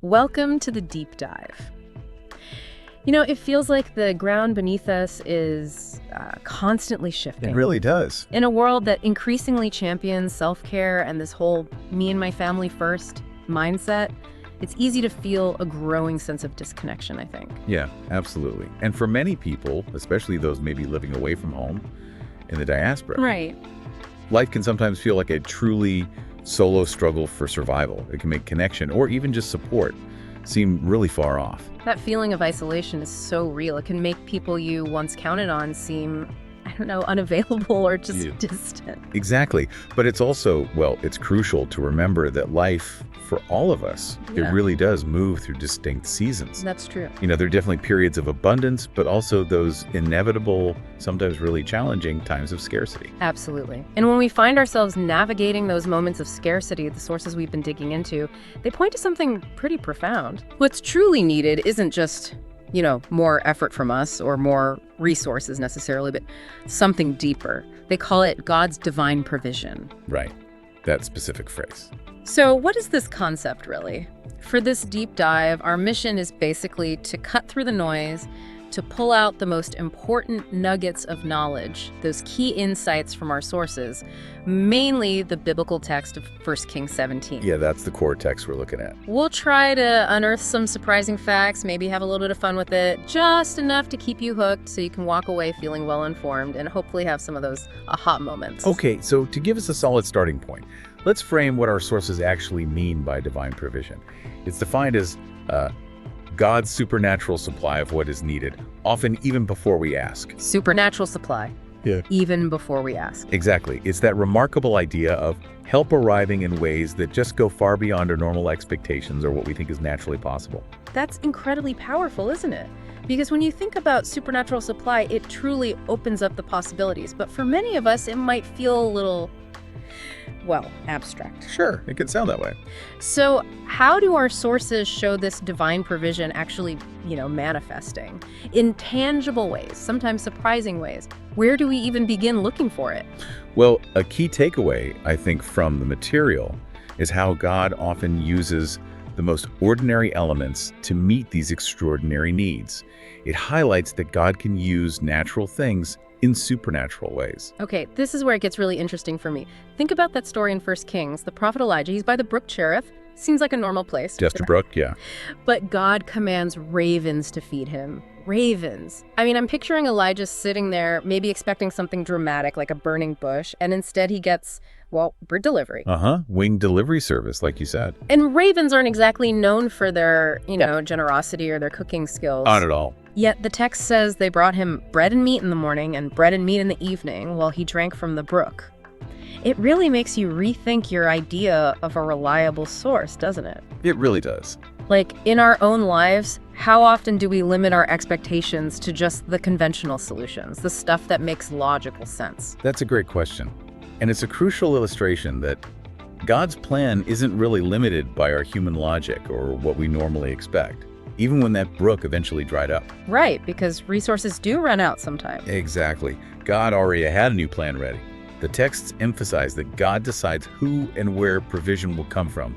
Welcome to the deep dive. You know, it feels like the ground beneath us is constantly shifting. It really does. In a world that increasingly champions self-care and this whole me and my family first mindset, it's easy to feel a growing sense of disconnection, I think. Yeah, absolutely. And for many people, especially those maybe living away from home in the diaspora, Right. life can sometimes feel like a truly solo struggle for survival. It can make connection or even just support seem really far off. That feeling of isolation is so real. It can make people you once counted on seem, I don't know, unavailable or just distant. Exactly. But it's also, well, it's crucial to remember that life for all of us, it really does move through distinct seasons. That's true. You know, there are definitely periods of abundance, but also those inevitable, sometimes really challenging times of scarcity. Absolutely. And when we find ourselves navigating those moments of scarcity, the sources we've been digging into, they point to something pretty profound. What's truly needed isn't just, you know, more effort from us or more resources necessarily, but something deeper. They call it God's divine provision. Right. That specific phrase. So what is this concept really? For this deep dive, our mission is basically to cut through the noise, to pull out the most important nuggets of knowledge, those key insights from our sources, mainly the biblical text of 1 Kings 17. Yeah, that's the core text we're looking at. We'll try to unearth some surprising facts, maybe have a little bit of fun with it, just enough to keep you hooked so you can walk away feeling well-informed and hopefully have some of those aha moments. Okay, so to give us a solid starting point, let's frame what our sources actually mean by divine provision. It's defined as God's supernatural supply of what is needed, often even before we ask. Supernatural supply. Yeah. Even before we ask. Exactly. It's that remarkable idea of help arriving in ways that just go far beyond our normal expectations or what we think is naturally possible. That's incredibly powerful, isn't it? Because when you think about supernatural supply, it truly opens up the possibilities. But for many of us, it might feel a little, well, abstract. Sure, it can sound that way. So how do our sources show this divine provision actually, manifesting in tangible ways, sometimes surprising ways? Where do we even begin looking for it? Well, a key takeaway, I think, from the material is how God often uses the most ordinary elements to meet these extraordinary needs. It highlights that God can use natural things in supernatural ways. Okay, this is where it gets really interesting for me. Think about that story in 1 Kings. The prophet Elijah, he's by the brook Cherith. Seems like a normal place. Just a brook, yeah. But God commands ravens to feed him. Ravens. I mean, I'm picturing Elijah sitting there, maybe expecting something dramatic like a burning bush, and instead he gets, bird delivery. Winged delivery service, like you said. And ravens aren't exactly known for their, generosity or their cooking skills. Not at all. Yet the text says they brought him bread and meat in the morning and bread and meat in the evening while he drank from the brook. It really makes you rethink your idea of a reliable source, doesn't it? It really does. Like, in our own lives, how often do we limit our expectations to just the conventional solutions, the stuff that makes logical sense? That's a great question. And it's a crucial illustration that God's plan isn't really limited by our human logic or what we normally expect, even when that brook eventually dried up. Right, because resources do run out sometimes. Exactly. God already had a new plan ready. The texts emphasize that God decides who and where provision will come from.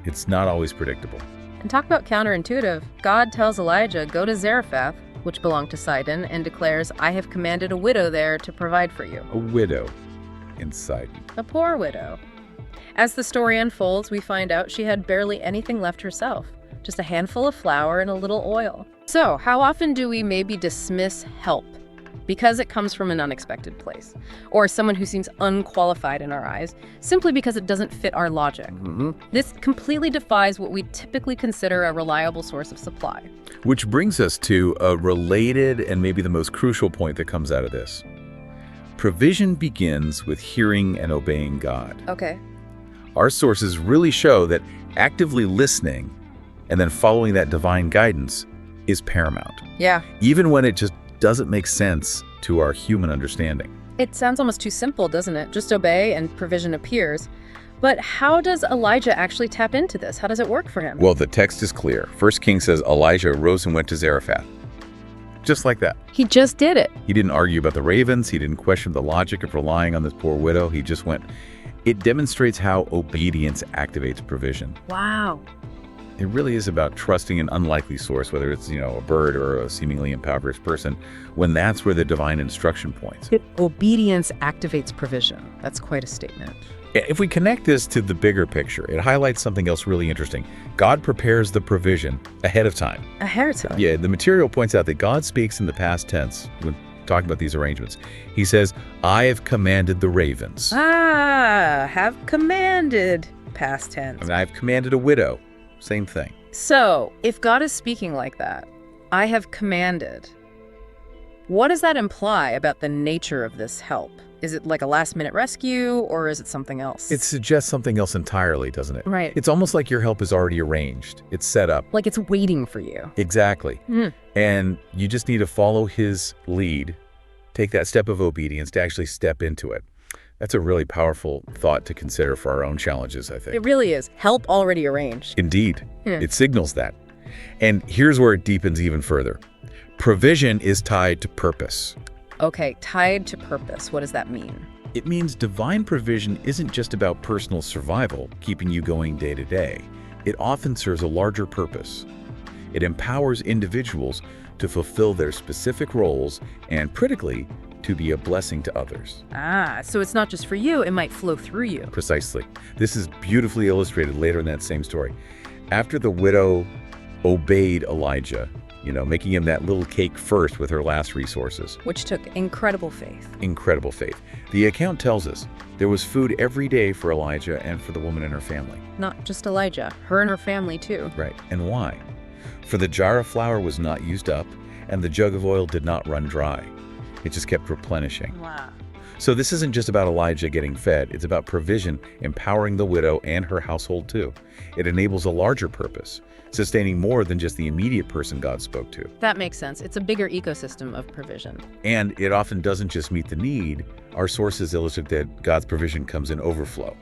It's not always predictable. And talk about counterintuitive. God tells Elijah, go to Zarephath, which belonged to Sidon, and declares, I have commanded a widow there to provide for you. A widow in Sidon. A poor widow. As the story unfolds, we find out she had barely anything left herself. Just a handful of flour and a little oil. So, how often do we maybe dismiss help because it comes from an unexpected place, or someone who seems unqualified in our eyes, simply because it doesn't fit our logic? This completely defies what we typically consider a reliable source of supply. Which brings us to a related and maybe the most crucial point that comes out of this. Provision begins with hearing and obeying God. Okay. Our sources really show that actively listening and then following that divine guidance is paramount. Yeah. Even when it just doesn't make sense to our human understanding. It sounds almost too simple, doesn't it? Just obey and provision appears. But how does Elijah actually tap into this? How does it work for him? Well, the text is clear. 1 Kings says Elijah rose and went to Zarephath. Just like that. He just did it. He didn't argue about the ravens. He didn't question the logic of relying on this poor widow. He just went. It demonstrates how obedience activates provision. Wow. It really is about trusting an unlikely source, whether it's, a bird or a seemingly impoverished person, when that's where the divine instruction points. Obedience activates provision. That's quite a statement. If we connect this to the bigger picture, it highlights something else really interesting. God prepares the provision ahead of time. Ahead of time? Yeah, the material points out that God speaks in the past tense when talking about these arrangements. He says, I have commanded the ravens. Have commanded, past tense. I mean, I've commanded a widow. Same thing. So, if God is speaking like that, I have commanded, what does that imply about the nature of this help? Is it like a last-minute rescue, or is it something else? It suggests something else entirely, doesn't it? Right. It's almost like your help is already arranged. It's set up. Like it's waiting for you. Exactly. And you just need to follow his lead, take that step of obedience to actually step into it. That's a really powerful thought to consider for our own challenges, I think. It really is. Help already arranged. Indeed. It signals that. And here's where it deepens even further. Provision is tied to purpose. Okay, tied to purpose. What does that mean? It means divine provision isn't just about personal survival, keeping you going day to day. It often serves a larger purpose. It empowers individuals to fulfill their specific roles and, critically, to be a blessing to others. So it's not just for you, it might flow through you. Precisely. This is beautifully illustrated later in that same story. After the widow obeyed Elijah, making him that little cake first with her last resources. Which took incredible faith. Incredible faith. The account tells us there was food every day for Elijah and for the woman and her family. Not just Elijah, her and her family too. Right. And why? For the jar of flour was not used up, and the jug of oil did not run dry. It just kept replenishing. Wow. So this isn't just about Elijah getting fed. It's about provision, empowering the widow and her household too. It enables a larger purpose, sustaining more than just the immediate person God spoke to. That makes sense. It's a bigger ecosystem of provision. And it often doesn't just meet the need. Our sources illustrate that God's provision comes in overflow.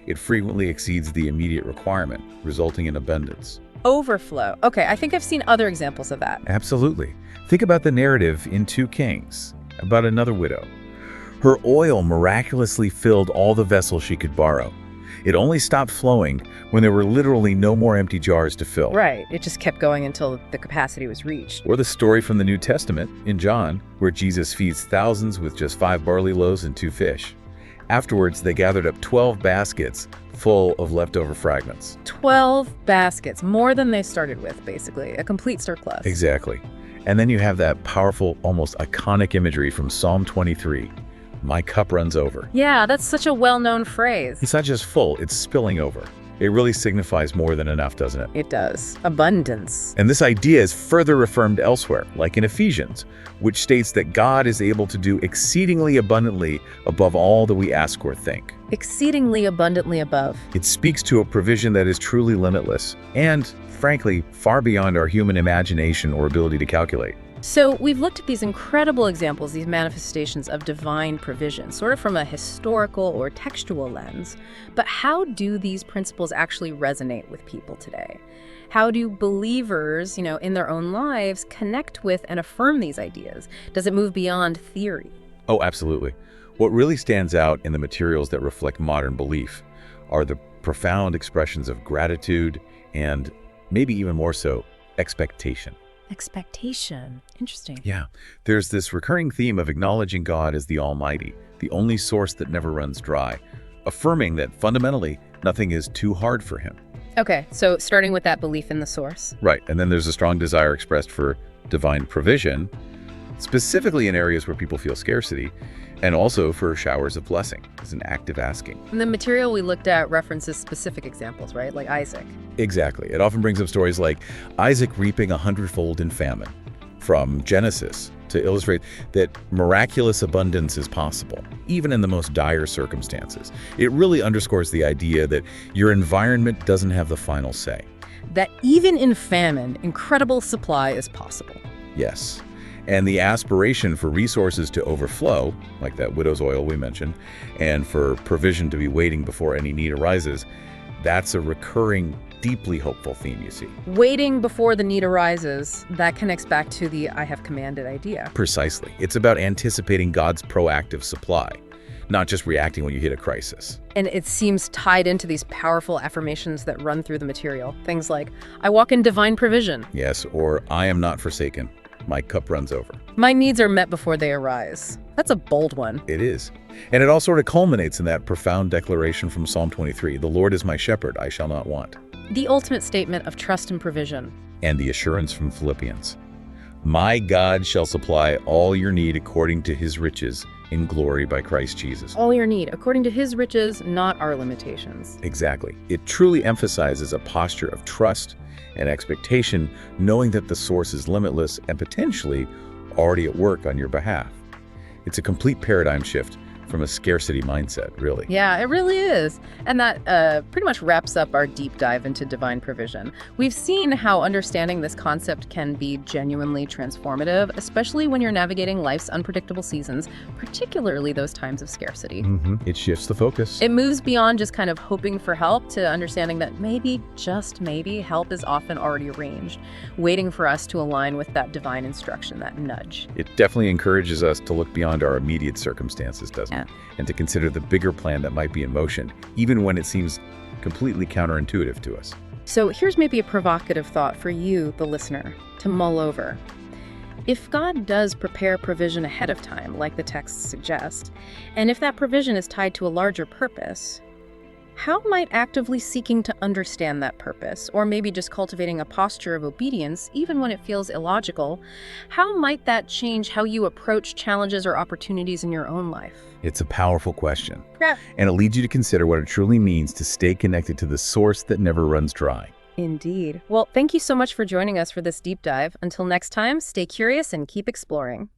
It frequently exceeds the immediate requirement, resulting in abundance. Overflow. Okay, I think I've seen other examples of that. Absolutely. Think about the narrative in 2 Kings about another widow. Her oil miraculously filled all the vessels she could borrow. It only stopped flowing when there were literally no more empty jars to fill. Right. It just kept going until the capacity was reached. Or the story from the New Testament in John, where Jesus feeds thousands with just 5 barley loaves and 2 fish. Afterwards, they gathered up 12 baskets full of leftover fragments. 12 baskets, more than they started with, basically. A complete surplus. Exactly. And then you have that powerful, almost iconic imagery from Psalm 23. My cup runs over. Yeah, that's such a well-known phrase. It's not just full, it's spilling over. It really signifies more than enough, doesn't it? It does. Abundance. And this idea is further affirmed elsewhere, like in Ephesians, which states that God is able to do exceedingly abundantly above all that we ask or think. Exceedingly abundantly above. It speaks to a provision that is truly limitless and, frankly, far beyond our human imagination or ability to calculate. So we've looked at these incredible examples, these manifestations of divine provision, sort of from a historical or textual lens. But how do these principles actually resonate with people today? How do believers, in their own lives connect with and affirm these ideas? Does it move beyond theory? Oh, absolutely. What really stands out in the materials that reflect modern belief are the profound expressions of gratitude and, maybe even more so, expectation. Expectation. Interesting. Yeah. There's this recurring theme of acknowledging God as the Almighty, the only source that never runs dry, affirming that fundamentally nothing is too hard for him. Okay, so starting with that belief in the source. Right. And then there's a strong desire expressed for divine provision, specifically in areas where people feel scarcity, and also for showers of blessing as an act of asking. And the material we looked at references specific examples, right? Like Isaac. Exactly. It often brings up stories like Isaac reaping 100-fold in famine from Genesis to illustrate that miraculous abundance is possible, even in the most dire circumstances. It really underscores the idea that your environment doesn't have the final say. That even in famine, incredible supply is possible. Yes. And the aspiration for resources to overflow, like that widow's oil we mentioned, and for provision to be waiting before any need arises, that's a recurring, deeply hopeful theme you see. Waiting before the need arises, that connects back to the I have commanded idea. Precisely. It's about anticipating God's proactive supply, not just reacting when you hit a crisis. And it seems tied into these powerful affirmations that run through the material. Things like, I walk in divine provision. Yes, or I am not forsaken. My cup runs over. My needs are met before they arise. That's a bold one. It is. And it all sort of culminates in that profound declaration from Psalm 23, the Lord is my shepherd, I shall not want. The ultimate statement of trust and provision. And the assurance from Philippians, my God shall supply all your need according to his riches in glory by Christ Jesus. All your need, according to his riches, not our limitations. Exactly. It truly emphasizes a posture of trust and expectation, knowing that the source is limitless and potentially already at work on your behalf. It's a complete paradigm shift from a scarcity mindset, really. Yeah, it really is. And that pretty much wraps up our deep dive into divine provision. We've seen how understanding this concept can be genuinely transformative, especially when you're navigating life's unpredictable seasons, particularly those times of scarcity. It shifts the focus. It moves beyond just kind of hoping for help to understanding that maybe, just maybe, help is often already arranged, waiting for us to align with that divine instruction, that nudge. It definitely encourages us to look beyond our immediate circumstances, doesn't it? And to consider the bigger plan that might be in motion, even when it seems completely counterintuitive to us. So here's maybe a provocative thought for you, the listener, to mull over. If God does prepare provision ahead of time, like the texts suggest, and if that provision is tied to a larger purpose, how might actively seeking to understand that purpose, or maybe just cultivating a posture of obedience, even when it feels illogical, how might that change how you approach challenges or opportunities in your own life? It's a powerful question. Yeah. And it leads you to consider what it truly means to stay connected to the source that never runs dry. Indeed. Well, thank you so much for joining us for this deep dive. Until next time, stay curious and keep exploring.